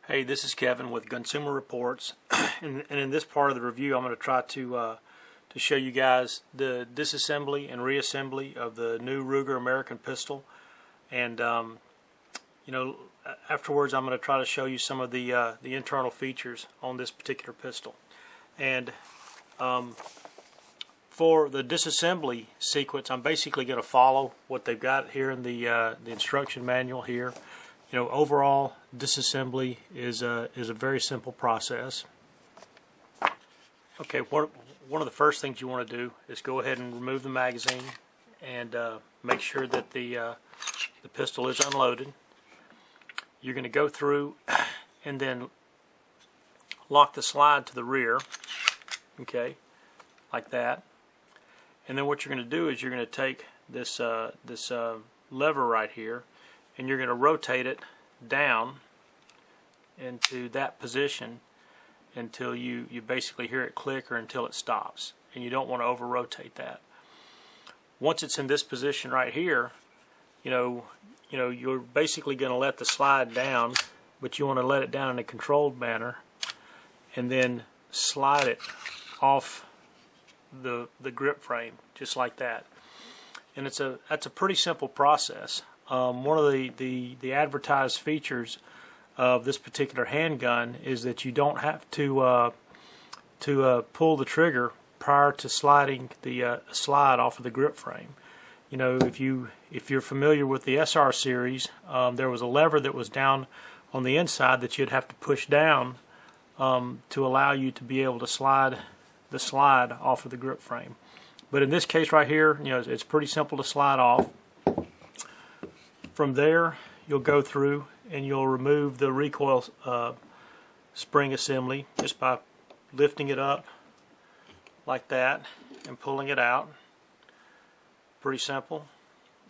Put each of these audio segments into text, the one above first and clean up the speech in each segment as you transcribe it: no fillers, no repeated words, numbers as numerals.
Hey, this is Kevin with Consumer Reports, and in this part of the review I'm going to try to show you guys the disassembly and reassembly of the new Ruger American pistol, and afterwards I'm going to try to show you some of the internal features on this particular pistol. And for the disassembly sequence, I'm basically going to follow what they've got here in the instruction manual here. Overall, disassembly is a very simple process. Okay, one of the first things you want to do is go ahead and remove the magazine and make sure that the pistol is unloaded. You're going to go through and then lock the slide to the rear, okay, like that. And then what you're going to do is you're going to take this lever right here, and you're going to rotate it down into that position until you basically hear it click or until it stops. And you don't want to over rotate that. Once it's in this position right here, you're basically going to let the slide down, but you want to let it down in a controlled manner and then slide it off the grip frame just like that. And that's a pretty simple process. One of the advertised features of this particular handgun is that you don't have to pull the trigger prior to sliding the slide off of the grip frame. If you're familiar with the SR series, there was a lever that was down on the inside that you'd have to push down to allow you to be able to slide the slide off of the grip frame. But in this case right here, it's pretty simple to slide off. From there, you'll go through and you'll remove the recoil spring assembly just by lifting it up like that and pulling it out. Pretty simple.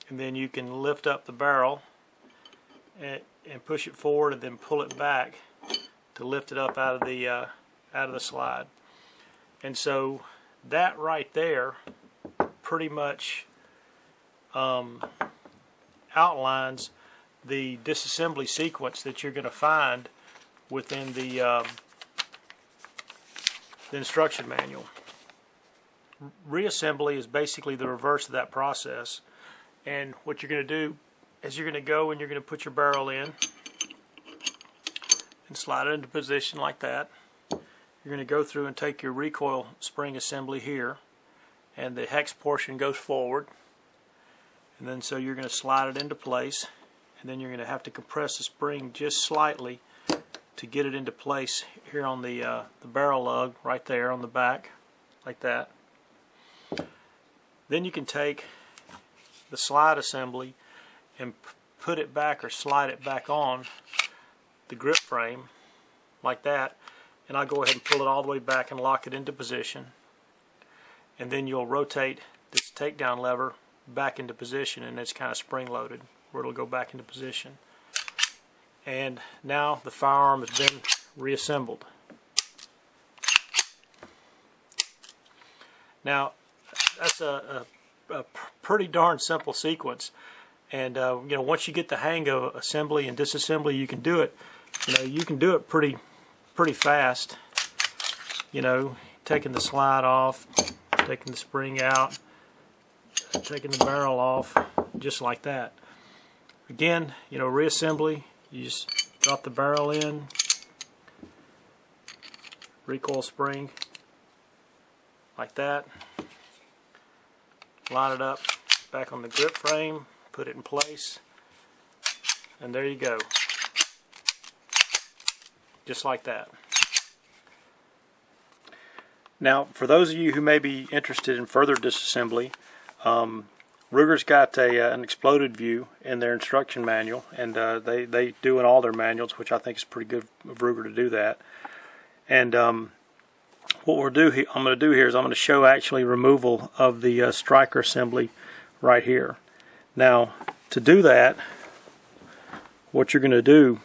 And then you can lift up the barrel and push it forward and then pull it back to lift it up out of the slide. And so that right there pretty much outlines the disassembly sequence that you're going to find within the instruction manual. Reassembly is basically the reverse of that process, and what you're going to do is you're going to go and you're going to put your barrel in and slide it into position like that. You're going to go through and take your recoil spring assembly here, and the hex portion goes forward, and then so you're going to slide it into place, and then you're going to have to compress the spring just slightly to get it into place here on the barrel lug right there on the back like that. Then you can take the slide assembly and put it back or slide it back on the grip frame like that, and I'll go ahead and pull it all the way back and lock it into position, and then you'll rotate this takedown lever back into position, and it's kind of spring loaded where it'll go back into position. And now the firearm has been reassembled. Now that's a pretty darn simple sequence, and once you get the hang of assembly and disassembly, you can do it. You can do it pretty fast. Taking the slide off, taking the spring out, taking the barrel off, just like that. Again, reassembly, you just drop the barrel in, recoil spring, like that, line it up back on the grip frame, put it in place, and there you go. Just like that. Now, for those of you who may be interested in further disassembly, Ruger's got an exploded view in their instruction manual, and they do in all their manuals, which I think is pretty good of Ruger to do that. And what I'm going to do here is I'm going to show actually removal of the striker assembly right here. Now, to do that, what you're going to do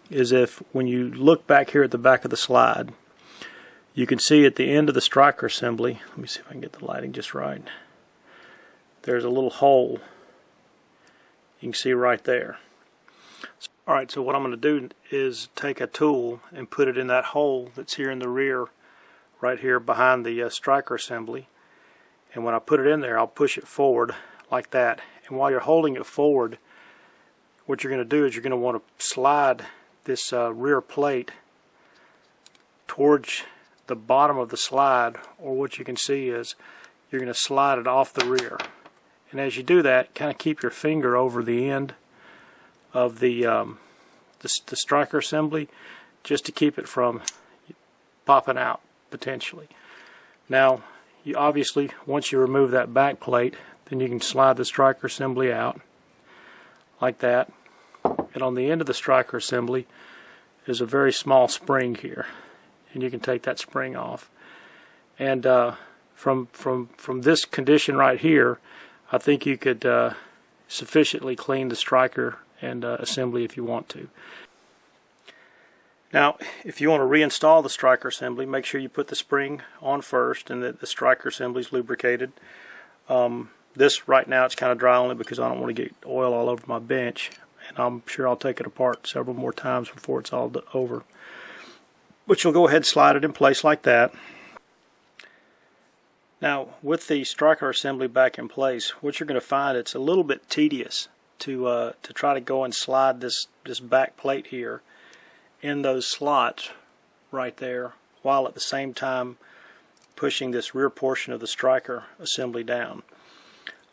is when you look back here at the back of the slide, you can see at the end of the striker assembly, let me see if I can get the lighting just right, there's a little hole you can see right there. Alright, so what I'm going to do is take a tool and put it in that hole that's here in the rear, right here behind the striker assembly. And when I put it in there, I'll push it forward like that. And while you're holding it forward, what you're going to do is you're going to want to slide this rear plate towards the bottom of the slide, or what you can see is you're going to slide it off the rear. And as you do that, kind of keep your finger over the end of the striker assembly, just to keep it from popping out potentially. Now, you obviously, once you remove that back plate, then you can slide the striker assembly out like that. And on the end of the striker assembly is a very small spring here, and you can take that spring off. And from this condition right here, I think you could sufficiently clean the striker and assembly if you want to. Now, if you want to reinstall the striker assembly, make sure you put the spring on first and that the striker assembly is lubricated. This right now it's kind of dry only because I don't want to get oil all over my bench, and I'm sure I'll take it apart several more times before it's all over. But you'll go ahead and slide it in place like that. Now, with the striker assembly back in place, what you're going to find, it's a little bit tedious to try to go and slide this back plate here in those slots right there, while at the same time pushing this rear portion of the striker assembly down.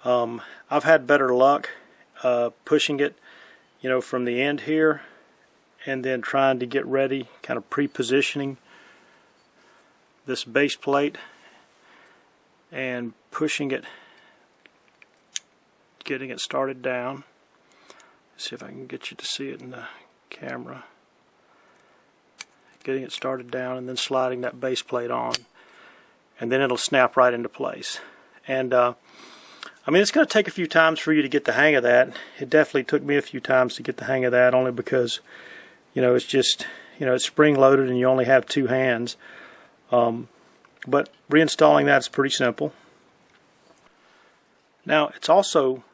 I've had better luck pushing it, from the end here, and then trying to get ready, kind of pre-positioning this base plate and pushing it, getting it started down. See if I can get you to see it in the camera. Getting it started down and then sliding that base plate on, and then it'll snap right into place. And I mean, it's going to take a few times for you to get the hang of that. It definitely took me a few times to get the hang of that, only because it's just it's spring loaded and you only have two hands. But reinstalling that is pretty simple. Now, it's also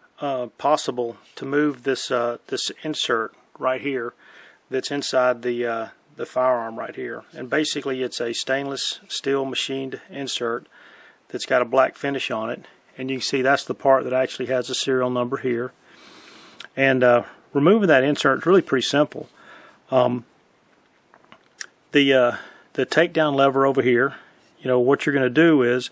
possible to move this this insert right here that's inside the firearm right here. And basically it's a stainless steel machined insert that's got a black finish on it, and you can see that's the part that actually has a serial number here. And removing that insert is really pretty simple. The takedown lever over here, what you're going to do is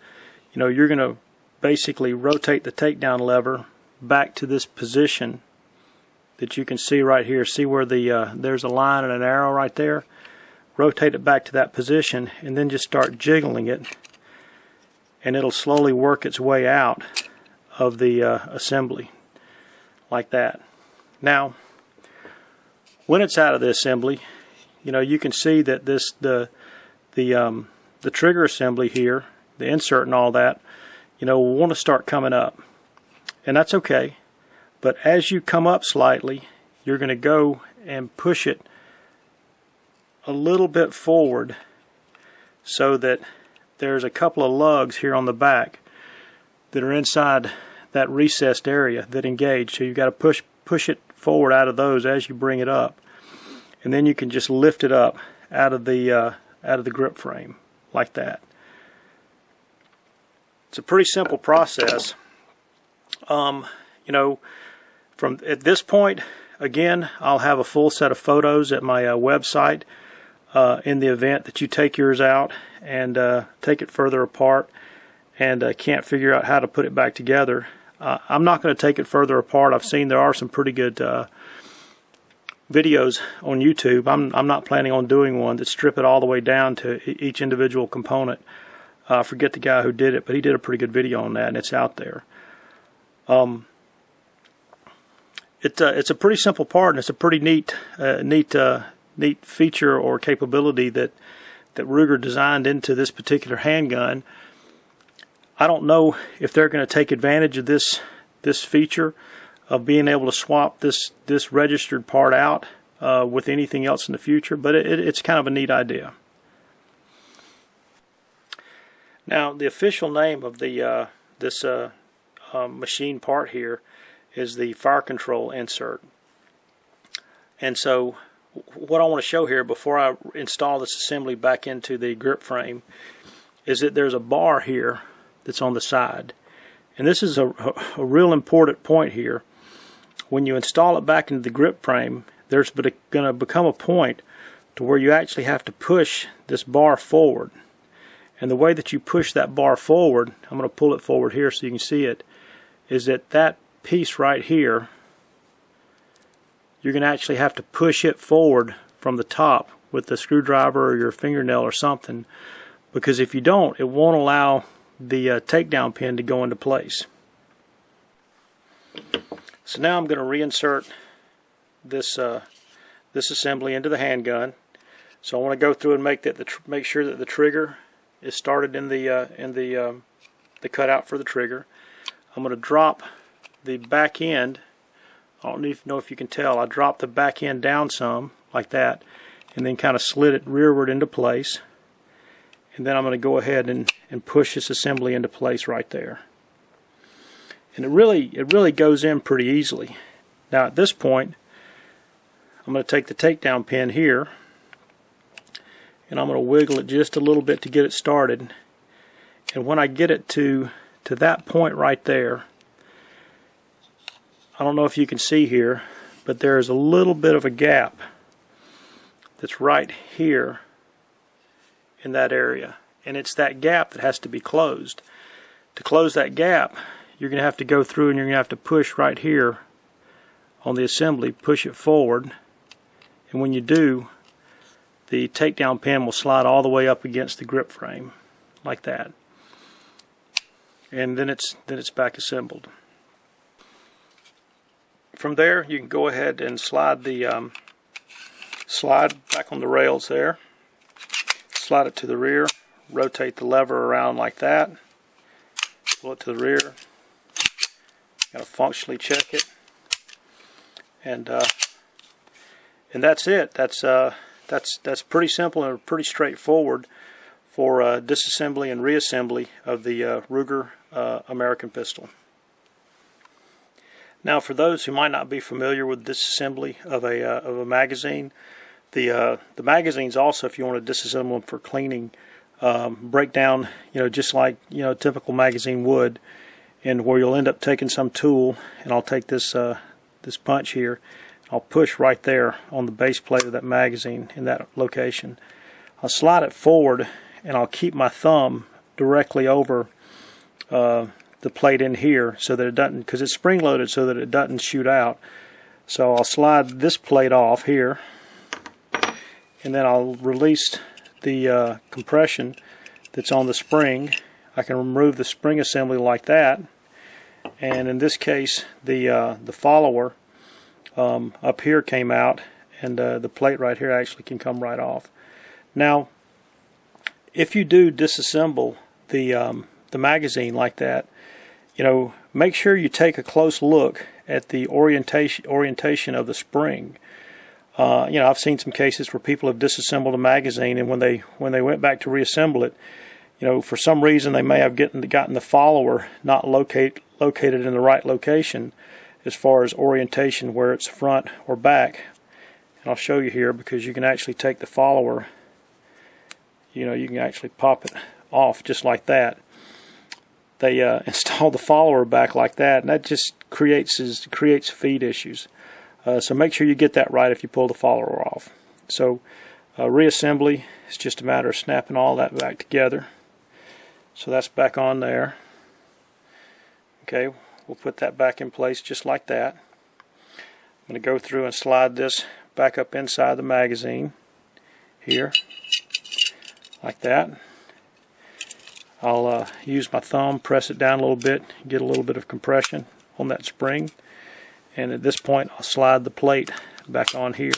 you're going to basically rotate the takedown lever back to this position that you can see right here. See where there's a line and an arrow right there? Rotate it back to that position and then just start jiggling it, and it'll slowly work its way out of the assembly like that. Now, when it's out of the assembly, you can see that the trigger assembly here, the insert and all that, will want to start coming up, and that's okay. But as you come up slightly, you're going to go and push it a little bit forward so that there's a couple of lugs here on the back that are inside that recessed area that engage. So you've got to push it forward out of those as you bring it up, and then you can just lift it up out of the grip frame like that. It's a pretty simple process. From at this point, again, I'll have a full set of photos at my website in the event that you take yours out and take it further apart and can't figure out how to put it back together. I'm not going to take it further apart. I've seen there are some pretty good videos on YouTube. I'm not planning on doing one that strip it all the way down to each individual component. I forget the guy who did it, but he did a pretty good video on that, and it's out there. It's a pretty simple part, and it's a pretty neat feature or capability that Ruger designed into this particular handgun. I don't know if they're going to take advantage of this feature of being able to swap this registered part out with anything else in the future, but it's kind of a neat idea. Now, the official name of this machine part here is the fire control insert. And so what I want to show here before I install this assembly back into the grip frame is that there's a bar here that's on the side. And this is a real important point here. When you install it back into the grip frame, there's going to become a point to where you actually have to push this bar forward. And the way that you push that bar forward, I'm going to pull it forward here so you can see it, is that that piece right here, you're going to actually have to push it forward from the top with the screwdriver or your fingernail or something, because if you don't, it won't allow the takedown pin to go into place. So now I'm going to reinsert this this assembly into the handgun. So I want to go through and make sure that the trigger is started in the cutout for the trigger. I'm going to drop the back end. I don't even know if you can tell. I dropped the back end down some like that, and then kind of slid it rearward into place. And then I'm going to go ahead and push this assembly into place right there. And it really goes in pretty easily. Now at this point, I'm going to take the takedown pin here, and I'm going to wiggle it just a little bit to get it started. And when I get it to that point right there, I don't know if you can see here, but there's a little bit of a gap that's right here in that area, and it's that gap that has to be closed. To close that gap, you're going to have to go through and you're going to have to push right here on the assembly, push it forward, and when you do, the takedown pin will slide all the way up against the grip frame like that, and then it's back assembled. From there, you can go ahead and slide the slide back on the rails there, slide it to the rear, rotate the lever around like that, pull it to the rear. Got to functionally check it, and that's it. That's pretty simple and pretty straightforward for disassembly and reassembly of the Ruger American pistol. Now, for those who might not be familiar with disassembly of a magazine, the magazines also, if you want to disassemble them for cleaning, break down, just like a typical magazine would, and where you'll end up taking some tool, and I'll take this this punch here, I'll push right there on the base plate of that magazine in that location. I'll slide it forward, and I'll keep my thumb directly over the plate in here so that it doesn't, because it's spring loaded, so that it doesn't shoot out. So I'll slide this plate off here, and then I'll release the compression that's on the spring. I can remove the spring assembly like that, and in this case the follower up here came out, and the plate right here actually can come right off. Now, if you do disassemble the magazine like that, make sure you take a close look at the orientation of the spring. I've seen some cases where people have disassembled a magazine, and when they went back to reassemble it, for some reason they may have gotten the follower not located in the right location as far as orientation, where it's front or back. And I'll show you here, because you can actually take the follower, you can actually pop it off just like that. They install the follower back like that, and that just creates feed issues. So make sure you get that right if you pull the follower off. So reassembly is just a matter of snapping all that back together. So that's back on there. Okay, we'll put that back in place just like that. I'm going to go through and slide this back up inside the magazine here, like that. I'll use my thumb, press it down a little bit, get a little bit of compression on that spring, and at this point I'll slide the plate back on here,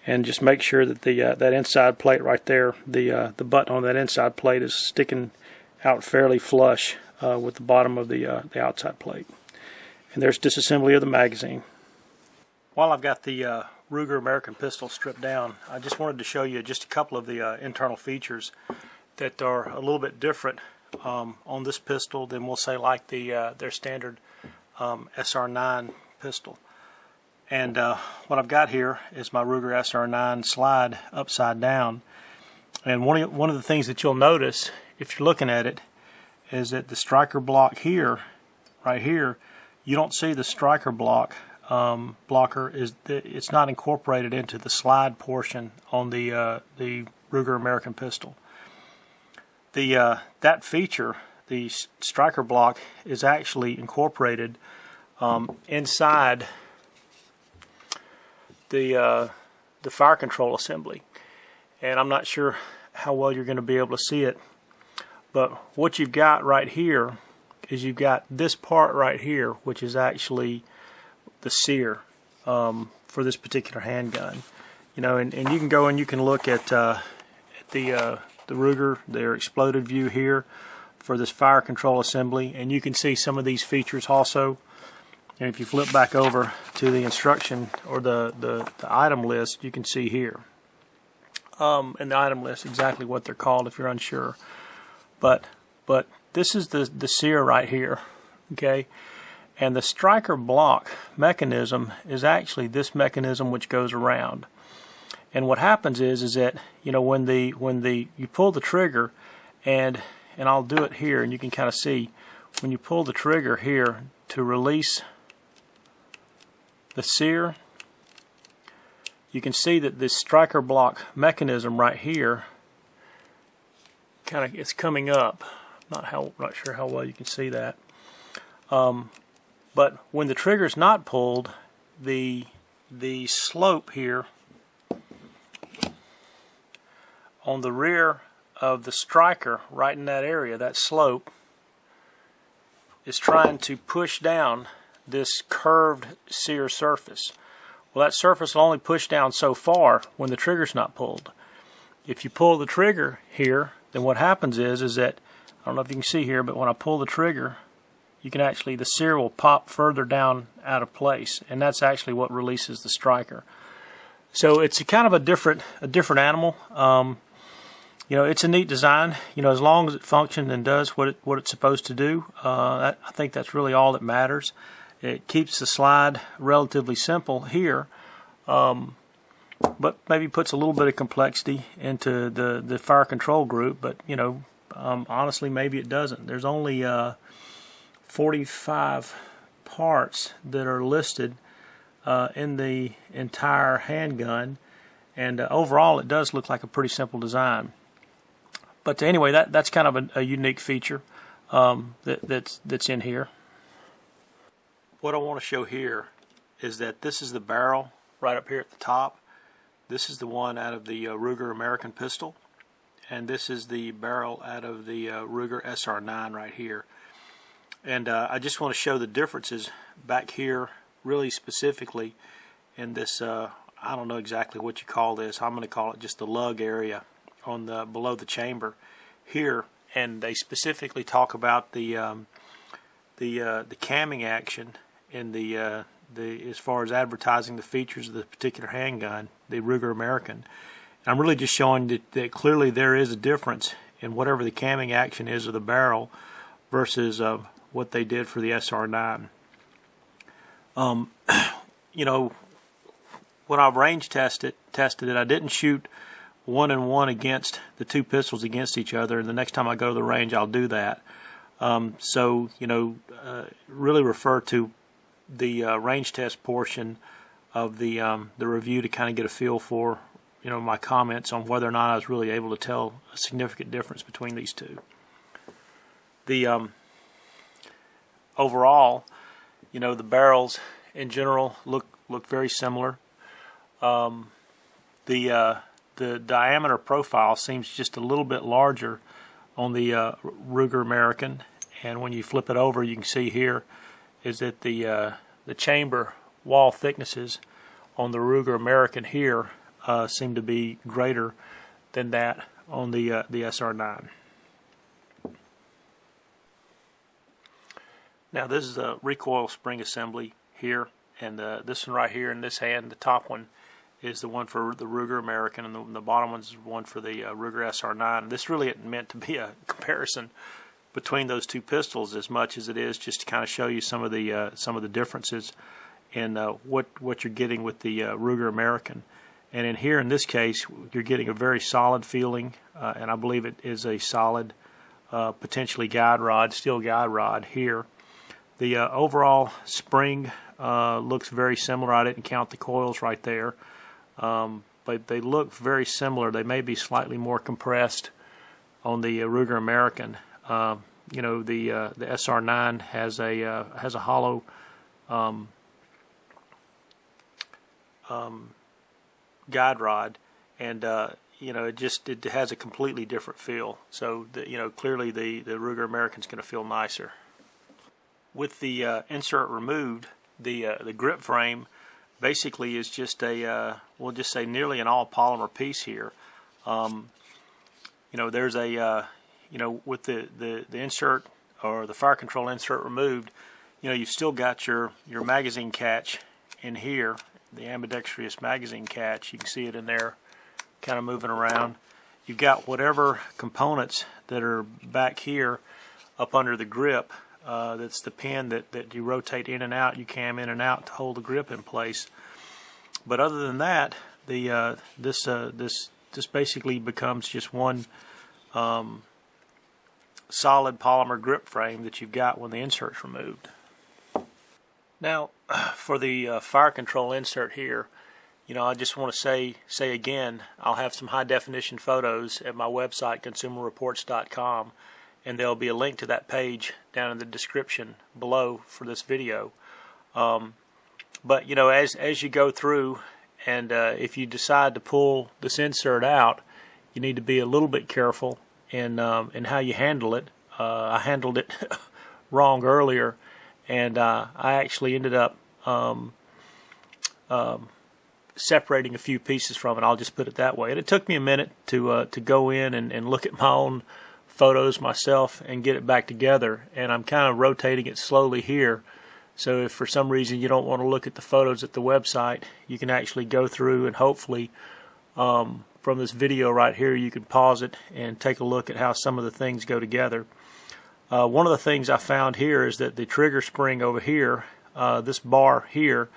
and just make sure that the that inside plate right there, the button on that inside plate is sticking out fairly flush with the bottom of the outside plate. And there's disassembly of the magazine. While I've got the Ruger American pistol stripped down, I just wanted to show you just a couple of the internal features that are a little bit different on this pistol than, we'll say, like their standard SR9 pistol. And what I've got here is my Ruger SR9 slide upside down. And one of the things that you'll notice if you're looking at it is that the striker block here, right here, you don't see the striker block blocker. It's not incorporated into the slide portion on the Ruger American pistol. That feature, the striker block, is actually incorporated inside the fire control assembly. And I'm not sure how well you're going to be able to see it, but what you've got right here is you've got this part right here, which is actually the sear for this particular handgun. You know, and you can go and you can look at the Ruger, their exploded view here for this fire control assembly, and you can see some of these features also. And if you flip back over to the instruction or the item list, you can see here in the item list exactly what they're called if you're unsure. But this is the sear right here, okay? And the striker block mechanism is actually this mechanism which goes around. And what happens is that, you know, when you pull the trigger, and I'll do it here, and you can kind of see when you pull the trigger here to release the sear, you can see that this striker block mechanism right here kind of it's coming up. Not sure how well you can see that. But when the trigger is not pulled, the slope here on the rear of the striker, right in that area, that slope, is trying to push down this curved sear surface. Well, that surface will only push down so far when the trigger's not pulled. If you pull the trigger here, then what happens is that, I don't know if you can see here, but when I pull the trigger, you can actually, the sear will pop further down out of place, and that's actually what releases the striker. So it's a kind of a different animal. You know, it's a neat design. You know, as long as it functions and does what it's supposed to do, I think that's really all that matters. It keeps the slide relatively simple here, but maybe puts a little bit of complexity into the fire control group. But you know, honestly, maybe it doesn't. There's only 45 parts that are listed in the entire handgun, and overall, it does look like a pretty simple design. But anyway, that's kind of a unique feature that's in here. What I want to show here is that this is the barrel right up here at the top. This is the one out of the Ruger American pistol, and this is the barrel out of the Ruger SR9 right here. And I just want to show the differences back here, really specifically in this, I don't know exactly what you call this. I'm going to call it just the lug area on the below the chamber here. And they specifically talk about the camming action in the as far as advertising the features of the particular handgun, the Ruger American. And I'm really just showing that clearly there is a difference in whatever the camming action is of the barrel versus what they did for the SR9. You know, when I've range tested it, I didn't shoot one-on-one against the two pistols against each other, and the next time I go to the range I'll do that. So you know, really refer to the range test portion of the review to kind of get a feel for, you know, my comments on whether or not I was really able to tell a significant difference between these two. The overall, you know, the barrels in general look very similar. The diameter profile seems just a little bit larger on the Ruger American, and when you flip it over, you can see here is that the chamber wall thicknesses on the Ruger American here seem to be greater than that on the SR9. Now this is a recoil spring assembly here, and this one right here in this hand, the top one, is the one for the Ruger American, and the bottom one is one for the Ruger SR9. This really isn't meant to be a comparison between those two pistols as much as it is just to kind of show you some of the differences in what you're getting with the Ruger American. And in here, in this case, you're getting a very solid feeling, and I believe it is a solid, potentially guide rod, steel guide rod here. The overall spring looks very similar. I didn't count the coils right there, but they look very similar. They may be slightly more compressed on the Ruger American. You know, the SR9 has a hollow guide rod, and you know, it has a completely different feel. So you know, clearly the Ruger American's going to feel nicer. With the insert removed, the grip frame basically is just a we'll just say nearly an all polymer piece here. You know, there's a you know, with the insert or the fire control insert removed, you know, you've still got your magazine catch in here, the ambidextrous magazine catch. You can see it in there kind of moving around. You've got whatever components that are back here up under the grip. That's the pin that you rotate in and out, you cam in and out to hold the grip in place. But other than that, the this basically becomes just one solid polymer grip frame that you've got when the insert's removed. Now, for the fire control insert here, you know, I just want to say again, I'll have some high definition photos at my website, consumerreports.com, and there'll be a link to that page down in the description below for this video. But you know, as you go through, and if you decide to pull this insert out, you need to be a little bit careful in how you handle it. I handled it wrong earlier, and I actually ended up separating a few pieces from it. I'll just put it that way. And it took me a minute to go in and look at my own photos myself and get it back together. And I'm kind of rotating it slowly here. So if for some reason you don't want to look at the photos at the website, you can actually go through and hopefully from this video right here you can pause it and take a look at how some of the things go together. One of the things I found here is that the trigger spring over here, this bar here,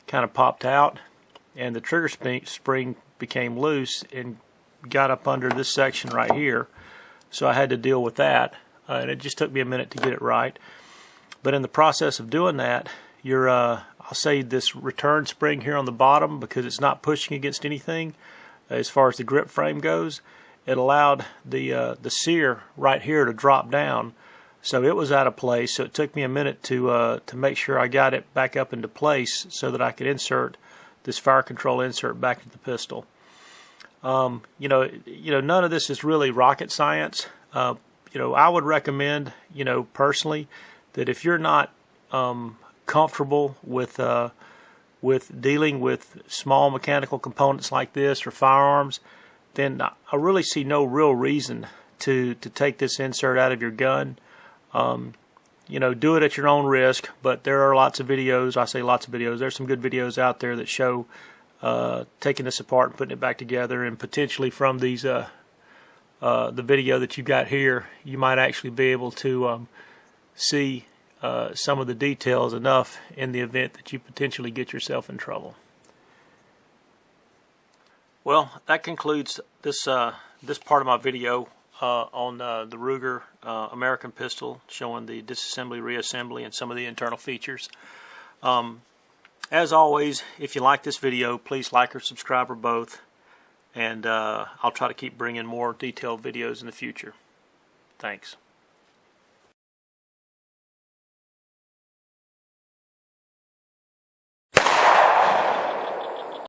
kind of popped out, and the trigger spring became loose and got up under this section right here. So I had to deal with that, and it just took me a minute to get it right. But in the process of doing that, I'll say this return spring here on the bottom, because it's not pushing against anything as far as the grip frame goes, it allowed the sear right here to drop down. So it was out of place. So it took me a minute to make sure I got it back up into place so that I could insert this fire control insert back into the pistol. You know, none of this is really rocket science. You know, I would recommend, you know, personally, that if you're not comfortable with dealing with small mechanical components like this or firearms, then I really see no real reason to take this insert out of your gun. You know, do it at your own risk, but there are lots of videos. I say lots of videos. There's some good videos out there that show taking this apart and putting it back together, and potentially from these the video that you got here, you might actually be able to see some of the details enough in the event that you potentially get yourself in trouble. Well, that concludes this this part of my video on the Ruger American pistol, showing the disassembly, reassembly, and some of the internal features. As always, if you like this video, please like or subscribe or both, and I'll try to keep bringing more detailed videos in the future. Thanks.